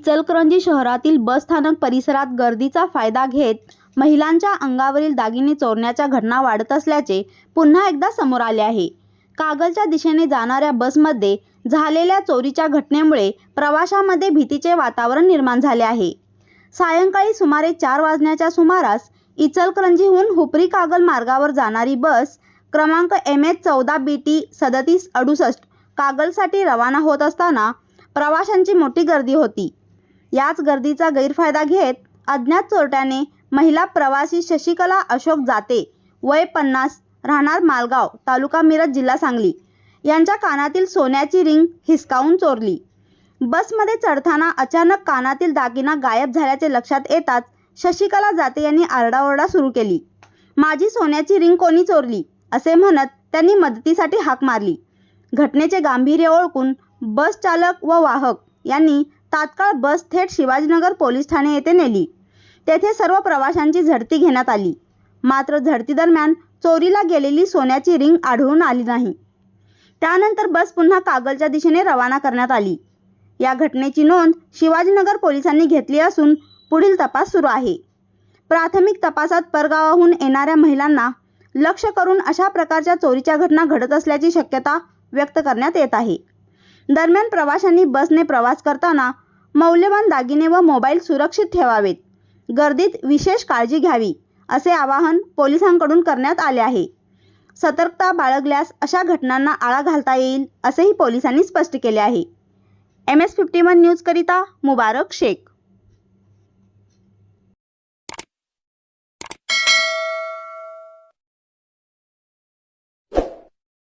इचलकरंजी शहरातील बस स्थानक परिसरात गर्दीचा फायदा घेत महिलांच्या अंगावरील दागिने चोरण्याच्या घटना वाढत असल्याचे पुन्हा एकदा समोर आले आहे. कागलच्या दिशेने जाणाऱ्या बसमध्ये झालेल्या चोरीच्या घटनेमुळे प्रवाशांमध्ये भीतीचे वातावरण निर्माण झाले आहे. सायंकाळी सुमारे 4 वाजण्याच्या सुमारास इचलकरंजीहून हुपरी कागल मार्गावर जाणारी बस क्रमांक MH14BT 3768 कागलसाठी रवाना होत असताना प्रवाशांची मोठी गर्दी होती. याच गर्दीचा गैरफायदा घेत अज्ञात चोरट्याने महिला प्रवासी शशिकला अशोक जाते वय 50 राहणार मालगाव तालुका मिरज जिल्हा सांगली यांच्या कानातील सोन्याची रिंग हिसकावून चोरली. बसमध्ये चढताना अचानक कानातील दागिना गायब झाल्याचे लक्षात येताच शशिकला जाते यांनी आरडाओरडा सुरू केली. माझी सोन्याची रिंग कोणी चोरली असे म्हणत त्यांनी मदतीसाठी हाक मारली. घटनेचे गांभीर्य ओळखून बस चालक व वाहक यांनी तात्काळ बस थेट शिवाजीनगर पोलीस ठाणे येथे नेली. तेथे सर्व प्रवाशांची झडती घेण्यात आली. मात्र झडती दरम्यान चोरीला गेलेली सोन्याची रिंग आढळून आली नाही. त्यानंतर बस पुन्हा कागलच्या दिशेने रवाना करण्यात आली. या घटनेची नोंद शिवाजीनगर पोलिसांनी घेतली असून पुढील तपास सुरू आहे. प्राथमिक तपासात परगावाहून येणाऱ्या महिलांना लक्ष्य करून अशा प्रकारच्या चोरीच्या घटना घडत असल्याची शक्यता व्यक्त करण्यात येत आहे. दरम्यान प्रवाशांनी बसने प्रवास करताना मौल्यवान दागिने व मोबाईल सुरक्षित ठेवावेत, गर्दीत विशेष काळजी घ्यावी असे आवाहन पोलिसांकडून करण्यात आले आहे. सतर्कता बाळगल्यास अशा घटनांना आळा घालता येईल असेही पोलिसांनी स्पष्ट केले आहे. MS51 न्यूज करिता मुबारक शेख.